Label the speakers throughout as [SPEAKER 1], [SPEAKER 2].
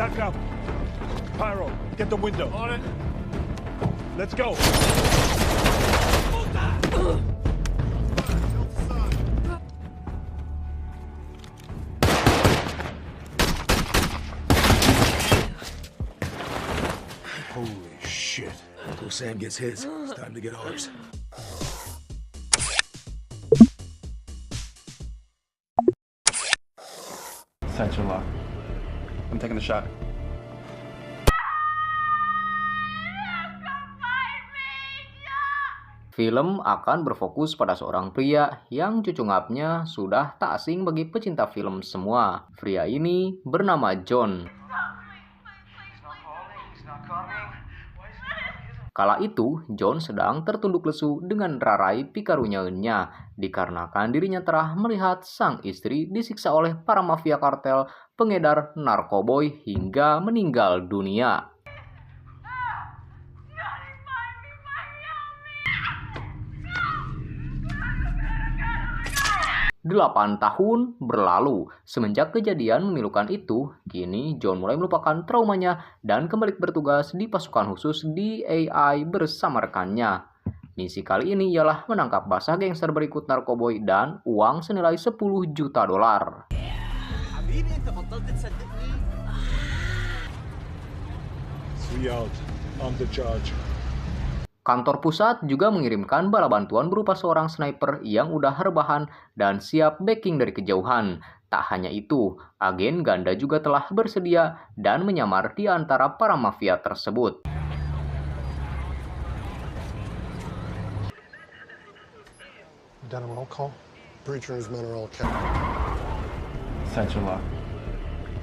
[SPEAKER 1] Stack up. Pyro, get the window. On it. Let's go.
[SPEAKER 2] Holy shit. Until Sam gets his, it's time to get ours.
[SPEAKER 3] Sensor lock. I'm taking the shot.
[SPEAKER 4] Film akan berfokus pada seorang pria yang cucu ngapnya sudah tak asing bagi pecinta film semua. Pria ini bernama John. Kala itu, John sedang tertunduk lesu dengan rarai pikarunyaannya dikarenakan dirinya telah melihat sang istri disiksa oleh para mafia kartel pengedar narkoboy hingga meninggal dunia. 8 tahun berlalu semenjak kejadian memilukan itu, kini John mulai melupakan traumanya dan kembali bertugas di pasukan khusus DAI bersama rekannya. Misi kali ini ialah menangkap basah gangster berikut narkoboy dan uang senilai 10 juta dolar.
[SPEAKER 1] See you out. On the charge.
[SPEAKER 4] Kantor pusat juga mengirimkan bala bantuan berupa seorang sniper yang udah rebahan dan siap backing dari kejauhan. Tak hanya itu, agen ganda juga telah bersedia dan menyamar di antara para mafia tersebut.
[SPEAKER 5] Done a roll call. Breacher's men are all kept.
[SPEAKER 3] Sensor lock.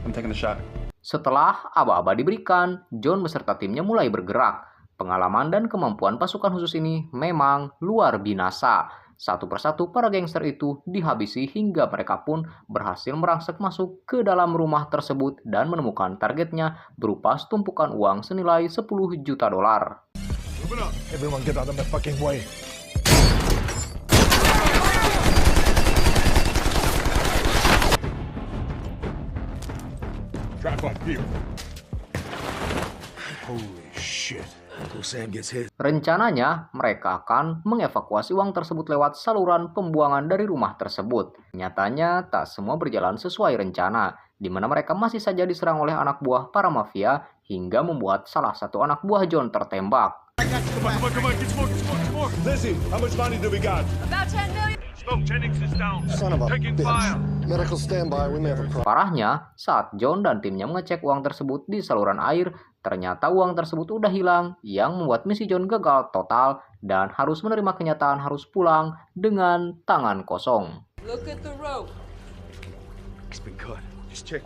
[SPEAKER 3] I'm taking the shot.
[SPEAKER 4] Setelah aba-aba diberikan, John beserta timnya mulai bergerak. Pengalaman dan kemampuan pasukan khusus ini memang luar binasa. Satu persatu para gangster itu dihabisi hingga mereka pun berhasil merangsek masuk ke dalam rumah tersebut dan menemukan targetnya berupa setumpukan uang senilai 10 juta dolar.
[SPEAKER 1] Everyone get out of my fucking way. Trap up here.
[SPEAKER 2] Holy shit. Until Sam gets his.
[SPEAKER 4] Rencananya, mereka akan mengevakuasi uang tersebut lewat saluran pembuangan dari rumah tersebut. Nyatanya, tak semua berjalan sesuai rencana, di mana mereka masih saja diserang oleh anak buah para mafia hingga membuat salah satu anak buah John tertembak.
[SPEAKER 1] Come on, get smoke. Lizzie, how much money do we got?
[SPEAKER 6] About 10 million.
[SPEAKER 1] Smoke, Jennings is down.
[SPEAKER 5] Son of a
[SPEAKER 1] Taking
[SPEAKER 5] bitch.
[SPEAKER 1] fire.
[SPEAKER 5] Medical standby, we may have a problem.
[SPEAKER 4] Parahnya, saat John dan timnya mengecek uang tersebut di saluran air, ternyata uang tersebut udah hilang, yang membuat misi John gagal total dan harus menerima kenyataan harus pulang dengan tangan kosong.
[SPEAKER 6] Look at the rope.
[SPEAKER 2] It's been cut.
[SPEAKER 1] Just check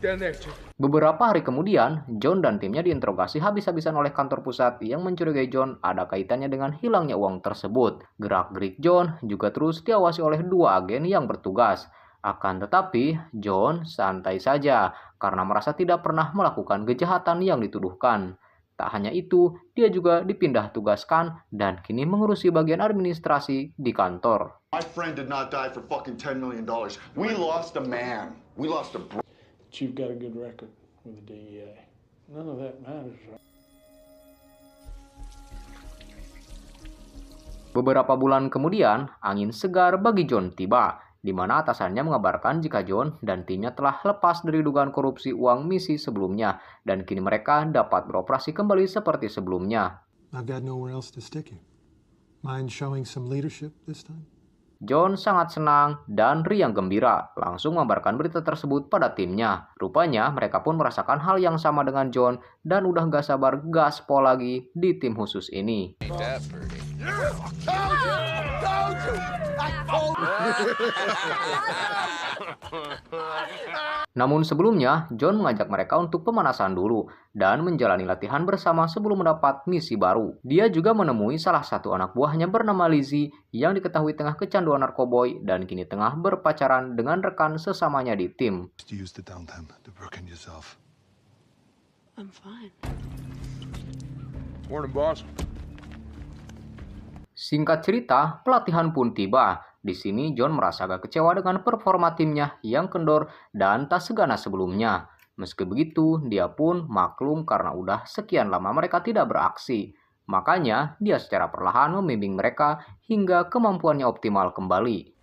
[SPEAKER 1] down there.
[SPEAKER 4] Beberapa hari kemudian, John dan timnya diinterogasi habis-habisan oleh kantor pusat yang mencurigai John ada kaitannya dengan hilangnya uang tersebut. Gerak-gerik John juga terus diawasi oleh 2 agen yang bertugas. Akan tetapi, John santai saja karena merasa tidak pernah melakukan kejahatan yang dituduhkan. Tak hanya itu, dia juga dipindah tugaskan dan kini mengurusi bagian administrasi di kantor.
[SPEAKER 7] My friend did not die for fucking $10 million. We lost a man. We lost a bro.
[SPEAKER 8] But you've got a good record with the DEA. None of that matters, right?
[SPEAKER 4] Beberapa bulan kemudian, angin segar bagi John tiba, di mana atasannya mengabarkan jika John dan timnya telah lepas dari dugaan korupsi uang misi sebelumnya, dan kini mereka dapat beroperasi kembali seperti sebelumnya.
[SPEAKER 5] I've got nowhere else to stick him. Mind showing some leadership this time?
[SPEAKER 4] John sangat senang dan riang gembira, langsung mengabarkan berita tersebut pada timnya. Rupanya mereka pun merasakan hal yang sama dengan John dan udah gak sabar gaspol lagi di tim khusus ini. Namun sebelumnya, John mengajak mereka untuk pemanasan dulu dan menjalani latihan bersama sebelum mendapat misi baru. Dia juga menemui salah satu anak buahnya bernama Lizzie yang diketahui tengah kecanduan narkoboy dan kini tengah berpacaran dengan rekan sesamanya di tim.
[SPEAKER 2] Use the downtime to work on yourself.
[SPEAKER 6] I'm fine.
[SPEAKER 1] Morning, boss.
[SPEAKER 4] Singkat cerita, pelatihan pun tiba. Di sini John merasa agak kecewa dengan performa timnya yang kendor dan tak seganas sebelumnya. Meski begitu, dia pun maklum karena udah sekian lama mereka tidak beraksi. Makanya, dia secara perlahan membimbing mereka hingga kemampuannya optimal kembali.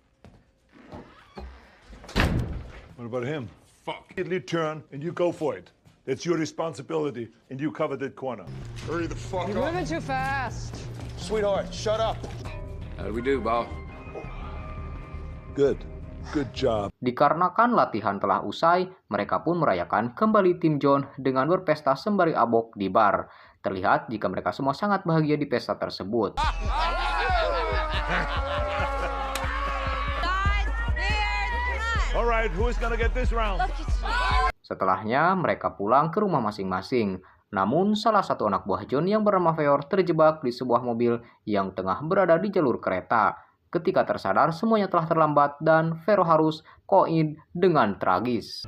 [SPEAKER 1] What about him? Fuck. Immediately turn and you go for it. That's your responsibility, and you cover that corner.
[SPEAKER 7] Hurry the fuck
[SPEAKER 6] You're
[SPEAKER 7] up.
[SPEAKER 6] moving too fast.
[SPEAKER 7] Sweetheart, shut up.
[SPEAKER 9] How do we do, boss?
[SPEAKER 1] Good. Good job.
[SPEAKER 4] Dikarenakan latihan telah usai, mereka pun merayakan kembali tim John dengan berpesta sembari abok di bar. Terlihat jika mereka semua sangat bahagia di pesta tersebut.
[SPEAKER 1] All right, who's gonna get this round?
[SPEAKER 4] Setelahnya, mereka pulang ke rumah masing-masing. Namun, salah satu anak buah John yang bernama Feor terjebak di sebuah mobil yang tengah berada di jalur kereta. Ketika tersadar, semuanya telah terlambat dan Vero harus koin dengan tragis.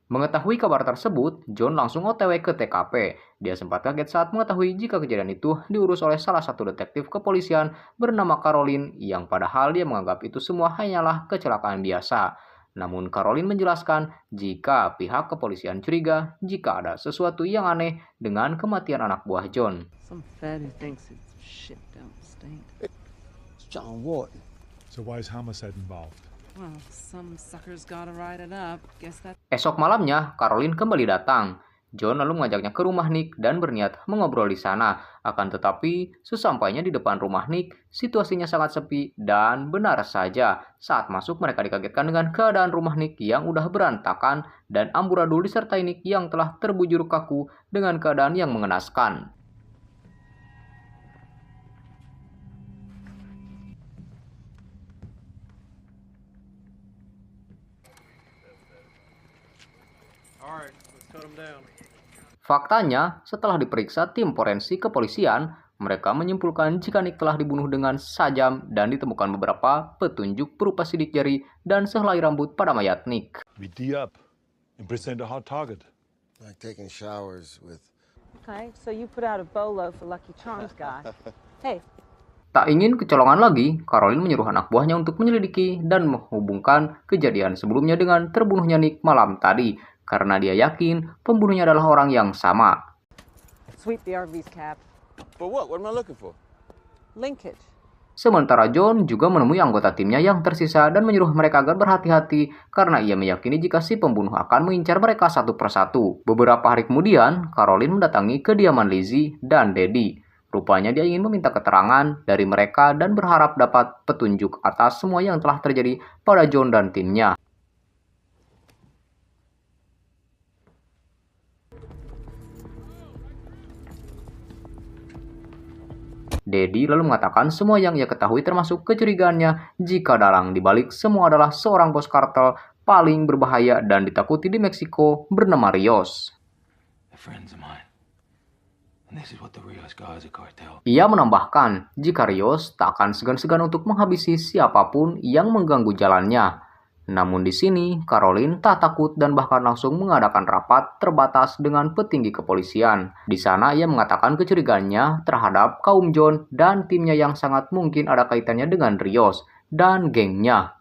[SPEAKER 4] Mengetahui kabar tersebut, John langsung OTW ke TKP. Dia sempat kaget saat mengetahui jika kejadian itu diurus oleh salah satu detektif kepolisian bernama Caroline, yang padahal dia menganggap itu semua hanyalah kecelakaan biasa. Namun Caroline menjelaskan jika pihak kepolisian curiga jika ada sesuatu yang aneh dengan kematian anak buah John.
[SPEAKER 10] Some fat who thinks it's shit don't stink.
[SPEAKER 2] It's John Wharton.
[SPEAKER 1] So why is homicide involved?
[SPEAKER 10] Well, some suckers gotta write it up. Guess that.
[SPEAKER 4] Esok malamnya, Caroline kembali datang. John lalu mengajaknya ke rumah Nick dan berniat mengobrol di sana. Akan tetapi, sesampainya di depan rumah Nick, situasinya sangat sepi dan benar saja. Saat masuk, mereka dikagetkan dengan keadaan rumah Nick yang udah berantakan dan amburadul disertai Nick yang telah terbujur kaku dengan keadaan yang mengenaskan.
[SPEAKER 8] All right, let's cut him down.
[SPEAKER 4] Faktanya, setelah diperiksa tim forensik kepolisian, mereka menyimpulkan jika Nick telah dibunuh dengan sajam dan ditemukan beberapa petunjuk berupa sidik jari dan sehelai rambut pada mayat Nick.
[SPEAKER 1] We D up and present a hot target.
[SPEAKER 2] Like taking showers with...
[SPEAKER 6] Okay, so you put out a bolo for Lucky Charms guy. Hey,
[SPEAKER 4] Tak ingin kecolongan lagi, Caroline menyuruh anak buahnya untuk menyelidiki dan menghubungkan kejadian sebelumnya dengan terbunuhnya Nick malam tadi, karena dia yakin pembunuhnya adalah orang yang sama.
[SPEAKER 6] sweep the RV's cab.
[SPEAKER 2] For what? What am I looking for?
[SPEAKER 6] Linkage.
[SPEAKER 4] Sementara John juga menemui anggota timnya yang tersisa dan menyuruh mereka agar berhati-hati karena ia meyakini jika si pembunuh akan mengincar mereka satu persatu. Beberapa hari kemudian, Caroline mendatangi kediaman Lizzie dan Daddy. Rupanya dia ingin meminta keterangan dari mereka dan berharap dapat petunjuk atas semua yang telah terjadi pada John dan timnya. Daddy lalu mengatakan semua yang ia ketahui termasuk kecurigaannya jika dalang dibalik semua adalah seorang bos kartel paling berbahaya dan ditakuti di Meksiko bernama Rios. Ia menambahkan jika Rios tak akan segan-segan untuk menghabisi siapapun yang mengganggu jalannya. Namun di sini, Caroline tak takut dan bahkan langsung mengadakan rapat terbatas dengan petinggi kepolisian. Di sana ia mengatakan kecurigaannya terhadap kaum John dan timnya yang sangat mungkin ada kaitannya dengan Rios dan gengnya.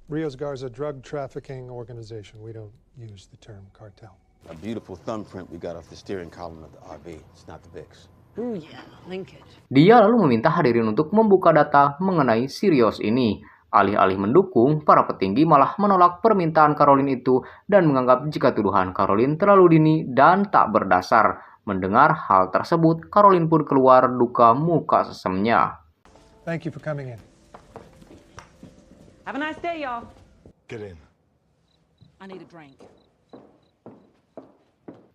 [SPEAKER 5] Rios Garza drug trafficking organization. We don't use the term cartel.
[SPEAKER 2] A beautiful thumbprint we got off the steering column of the RV. It's not the Vicks.
[SPEAKER 6] Ooh yeah, linkage.
[SPEAKER 4] Dia lalu meminta hadirin untuk membuka data mengenai si Rios ini. Alih-alih mendukung, para petinggi malah menolak permintaan Caroline itu dan menganggap jika tuduhan Caroline terlalu dini dan tak berdasar. Mendengar hal tersebut, Caroline pun keluar duka muka sesemnya.
[SPEAKER 5] Thank you for coming in.
[SPEAKER 6] Have a nice day, y'all.
[SPEAKER 1] Get in.
[SPEAKER 10] I need a drink.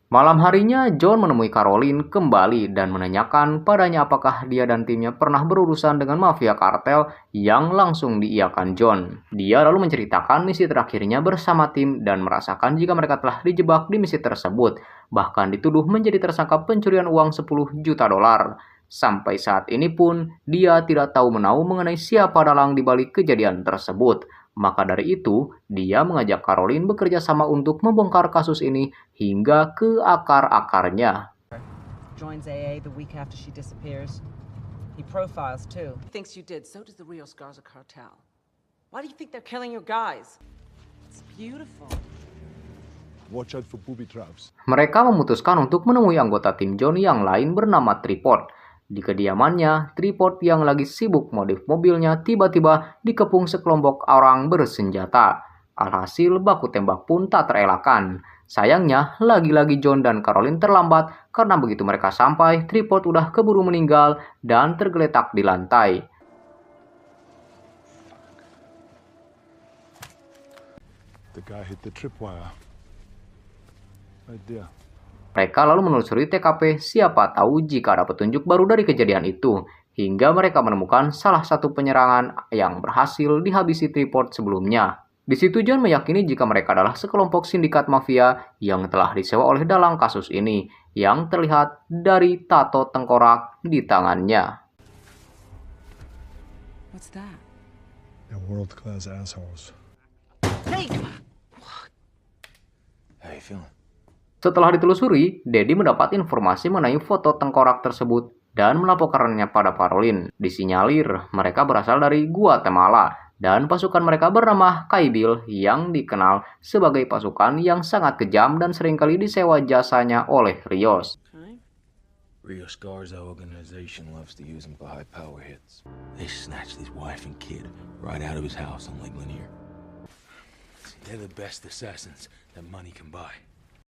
[SPEAKER 4] Malam harinya, John menemui Caroline kembali dan menanyakan padanya apakah dia dan timnya pernah berurusan dengan mafia kartel yang langsung diiyakan John. Dia lalu menceritakan misi terakhirnya bersama tim dan merasakan jika mereka telah dijebak di misi tersebut, bahkan dituduh menjadi tersangka pencurian uang $10 juta. Sampai saat ini pun, dia tidak tahu menahu mengenai siapa dalang di balik kejadian tersebut. Maka dari itu, dia mengajak Caroline bekerja sama untuk membongkar kasus ini hingga ke akar-akarnya.
[SPEAKER 6] Joins AA the week after she disappears. He profiles too.
[SPEAKER 10] Thinks you did. So does the Rios Garza cartel. Why do you think they're killing your guys? It's beautiful.
[SPEAKER 1] Watch out for booby traps.
[SPEAKER 4] Mereka memutuskan untuk menemui anggota tim John yang lain bernama Tripod. Di kediamannya, Tripod yang lagi sibuk modif mobilnya tiba-tiba dikepung sekelompok orang bersenjata. Alhasil baku tembak pun tak terelakkan. Sayangnya, lagi-lagi John dan Caroline terlambat karena begitu mereka sampai, Tripod udah keburu meninggal dan tergeletak di lantai.
[SPEAKER 1] The guy hit the tripwire. Right there.
[SPEAKER 4] Mereka lalu menelusuri TKP, siapa tahu jika ada petunjuk baru dari kejadian itu. Hingga mereka menemukan salah satu penyerangan yang berhasil dihabisi Tripod sebelumnya. Di situ John meyakini jika mereka adalah sekelompok sindikat mafia yang telah disewa oleh dalang kasus ini, yang terlihat dari tato tengkorak di tangannya.
[SPEAKER 10] What's that?
[SPEAKER 1] They're world-class assholes.
[SPEAKER 10] Hey!
[SPEAKER 2] How you feeling?
[SPEAKER 4] Setelah ditelusuri, Daddy mendapat informasi mengenai foto tengkorak tersebut dan melaporkannya pada Caroline. Disinyalir mereka berasal dari Guatemala dan pasukan mereka bernama Kaibil yang dikenal sebagai pasukan yang sangat kejam dan seringkali disewa jasanya oleh Rios.
[SPEAKER 10] Okay.
[SPEAKER 2] Rios Garza organization loves to use him for high power hits. They snatched his wife and kid right out of his house on Lake Lanier. They're the best assassins that money can buy.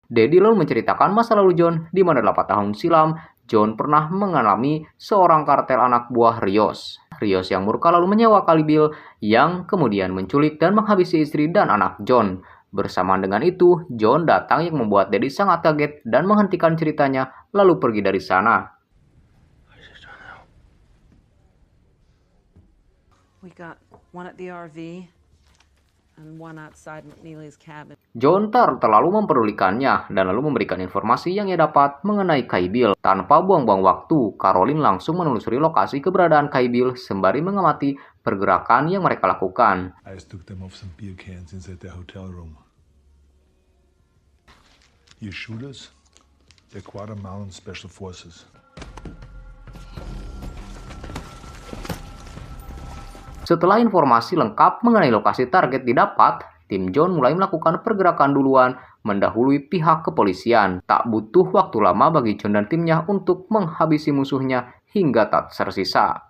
[SPEAKER 4] Daddy lalu menceritakan masa lalu John, di mana 8 tahun silam, John pernah mengalami seorang kartel anak buah Rios. Rios yang murka lalu menyewa Kaibil yang kemudian menculik dan menghabisi istri dan anak John. Bersamaan dengan itu, John datang yang membuat Daddy sangat kaget dan menghentikan ceritanya lalu pergi dari sana.
[SPEAKER 10] We got one at the RV and one outside McNeely's cabin.
[SPEAKER 4] John terlalu mempedulikannya dan lalu memberikan informasi yang ia dapat mengenai Kaibil. Tanpa buang-buang waktu, Caroline langsung menelusuri lokasi keberadaan Kaibil sembari mengamati pergerakan yang mereka lakukan.
[SPEAKER 1] I just took them off some beer cans inside their hotel room. You shooters? They're Guatemalan Special Forces.
[SPEAKER 4] Setelah informasi lengkap mengenai lokasi target didapat, tim John mulai melakukan pergerakan duluan mendahului pihak kepolisian. Tak butuh waktu lama bagi John dan timnya untuk menghabisi musuhnya hingga tak tersisa.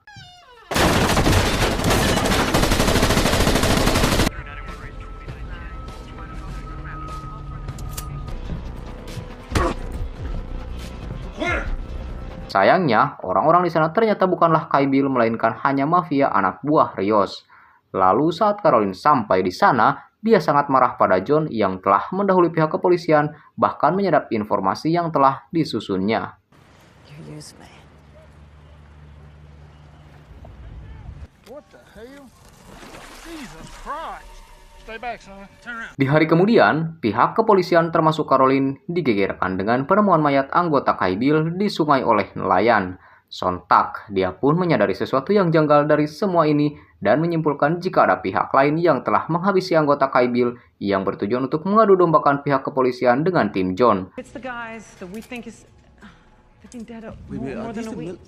[SPEAKER 4] Sayangnya, orang-orang di sana ternyata bukanlah Kaibil, melainkan hanya mafia anak buah Rios. Lalu saat Caroline sampai di sana, dia sangat marah pada John yang telah mendahului pihak kepolisian, bahkan menyadap informasi yang telah disusunnya.
[SPEAKER 8] What the hell? Jesus Christ! Stay back, son. Turn around.
[SPEAKER 4] Di hari kemudian, pihak kepolisian termasuk Caroline digegerkan dengan penemuan mayat anggota Kaibil di sungai oleh nelayan. Sontak, dia pun menyadari sesuatu yang janggal dari semua ini dan menyimpulkan jika ada pihak lain yang telah menghabisi anggota Kaibil yang bertujuan untuk mengadu dombakan pihak kepolisian dengan tim John.
[SPEAKER 6] It's the guys that we think is... They've been dead more than a week.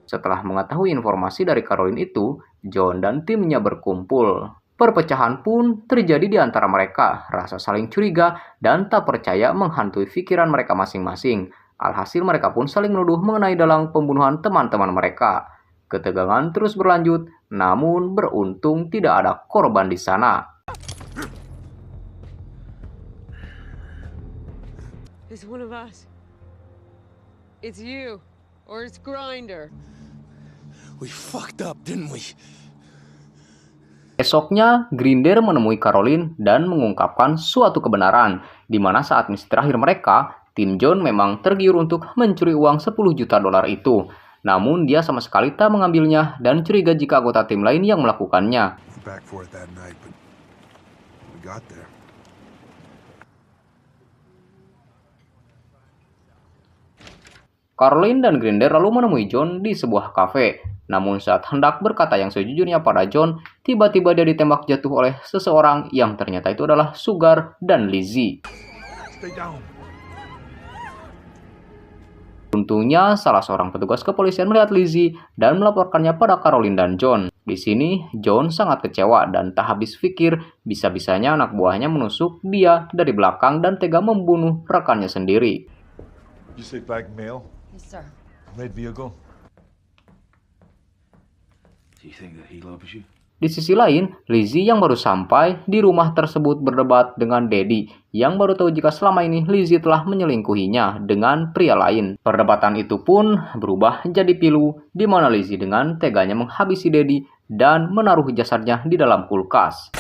[SPEAKER 4] Setelah mengetahui informasi dari Caroline itu, John dan timnya berkumpul. Perpecahan pun terjadi di antara mereka, rasa saling curiga dan tak percaya menghantui pikiran mereka masing-masing. Alhasil mereka pun saling menuduh mengenai dalang pembunuhan teman-teman mereka. Ketegangan terus berlanjut, namun beruntung tidak ada korban di sana.
[SPEAKER 10] It's one of us. It's you. Or it's Grinder.
[SPEAKER 2] We fucked up, didn't we?
[SPEAKER 4] Esoknya, Grinder menemui Caroline dan mengungkapkan suatu kebenaran, di mana saat misi terakhir mereka, tim John memang tergiur untuk mencuri uang $10 juta itu. Namun dia sama sekali tak mengambilnya dan curiga jika anggota tim lain yang melakukannya.
[SPEAKER 2] Back for it that night, but we got there.
[SPEAKER 4] Caroline dan Grinder lalu menemui John di sebuah kafe. Namun saat hendak berkata yang sejujurnya pada John, tiba-tiba dia ditembak jatuh oleh seseorang yang ternyata itu adalah Sugar dan Lizzie. Untungnya, salah seorang petugas kepolisian melihat Lizzie dan melaporkannya pada Caroline dan John. Di sini, John sangat kecewa dan tak habis pikir bisa-bisanya anak buahnya menusuk dia dari belakang dan tega membunuh rekannya sendiri.
[SPEAKER 1] You say blackmail?
[SPEAKER 10] Yes, sir.
[SPEAKER 1] Red vehicle?
[SPEAKER 2] Do you think that he loves you?
[SPEAKER 4] Di sisi lain, Lizzie yang baru sampai di rumah tersebut berdebat dengan Daddy yang baru tahu jika selama ini Lizzie telah menyelingkuhinya dengan pria lain. Perdebatan itu pun berubah jadi pilu di mana Lizzie dengan teganya menghabisi Daddy dan menaruh jasadnya di dalam kulkas.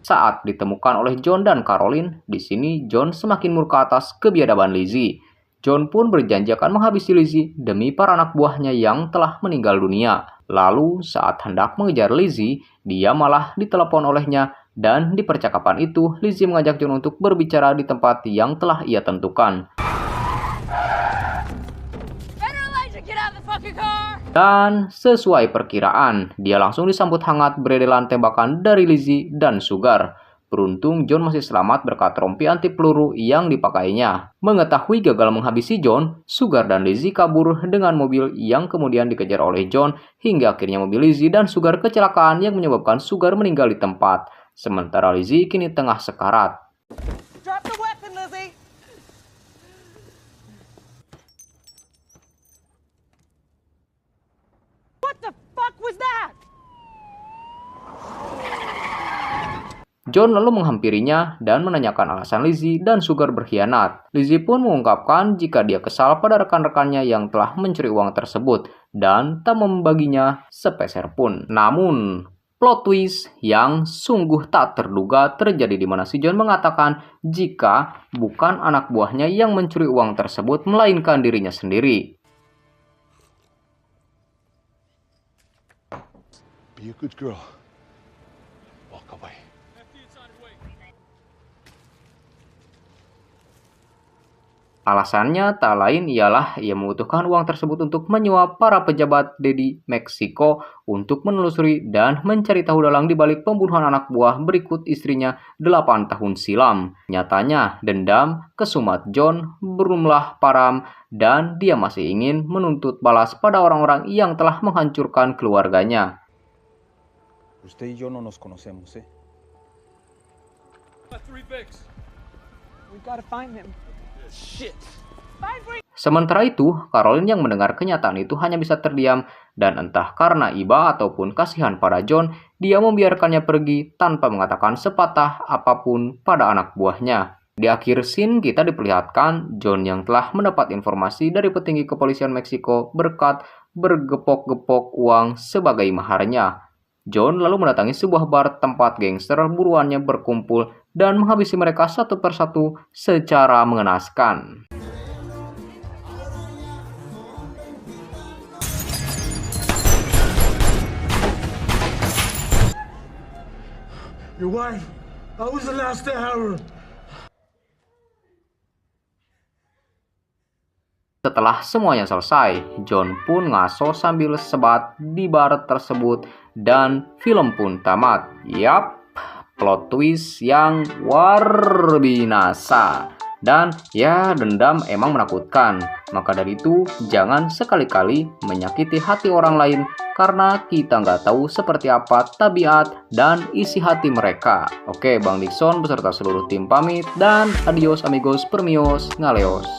[SPEAKER 4] Saat ditemukan oleh John dan Caroline, di sini John semakin murka atas kebiadaban Lizzie. John pun berjanji akan menghabisi Lizzie demi para anak buahnya yang telah meninggal dunia. Lalu saat hendak mengejar Lizzie, dia malah ditelepon olehnya dan di percakapan itu Lizzie mengajak John untuk berbicara di tempat yang telah ia tentukan. Dan sesuai perkiraan, dia langsung disambut hangat beredelan tembakan dari Lizzie dan Sugar. Beruntung John masih selamat berkat rompi anti peluru yang dipakainya. Mengetahui gagal menghabisi John, Sugar dan Lizzie kabur dengan mobil yang kemudian dikejar oleh John hingga akhirnya mobil Lizzie dan Sugar kecelakaan yang menyebabkan Sugar meninggal di tempat. Sementara Lizzie kini tengah sekarat.
[SPEAKER 6] Drop the weapon, Lizzie! What the fuck was that?
[SPEAKER 4] John lalu menghampirinya dan menanyakan alasan Lizzie dan Sugar berkhianat. Lizzie pun mengungkapkan jika dia kesal pada rekan-rekannya yang telah mencuri uang tersebut dan tak membaginya sepeser pun. Namun, plot twist yang sungguh tak terduga terjadi di mana si John mengatakan jika bukan anak buahnya yang mencuri uang tersebut melainkan dirinya sendiri.
[SPEAKER 1] Be a good girl. Walk away.
[SPEAKER 4] Alasannya tak lain ialah ia membutuhkan uang tersebut untuk menyuap para pejabat di Meksiko untuk menelusuri dan mencari tahu dalang di balik pembunuhan anak buah berikut istrinya 8 tahun silam. Nyatanya, dendam kesumat John belumlah padam dan dia masih ingin menuntut balas pada orang-orang yang telah menghancurkan keluarganya.
[SPEAKER 3] Usted y yo no nos conocemos, ¿eh?
[SPEAKER 6] We gotta find him.
[SPEAKER 4] Sementara itu, Caroline yang mendengar kenyataan itu hanya bisa terdiam dan entah karena iba ataupun kasihan pada John, dia membiarkannya pergi tanpa mengatakan sepatah apapun pada anak buahnya. Di akhir scene kita diperlihatkan John yang telah mendapat informasi dari petinggi kepolisian Meksiko berkat bergepok-gepok uang sebagai maharnya. John lalu mendatangi sebuah bar tempat gangster buruannya berkumpul dan menghabisi mereka satu persatu secara mengenaskan.
[SPEAKER 8] Your wife, I was the last to have her.
[SPEAKER 4] Setelah semuanya selesai, John pun ngaso sambil sebat di bar tersebut dan film pun tamat. Yap, plot twist yang luar binasa. Dan ya, dendam emang menakutkan. Maka dari itu, jangan sekali-kali menyakiti hati orang lain karena kita nggak tahu seperti apa tabiat dan isi hati mereka. Oke, Bang Dixon beserta seluruh tim pamit dan adios amigos permios ngaleos.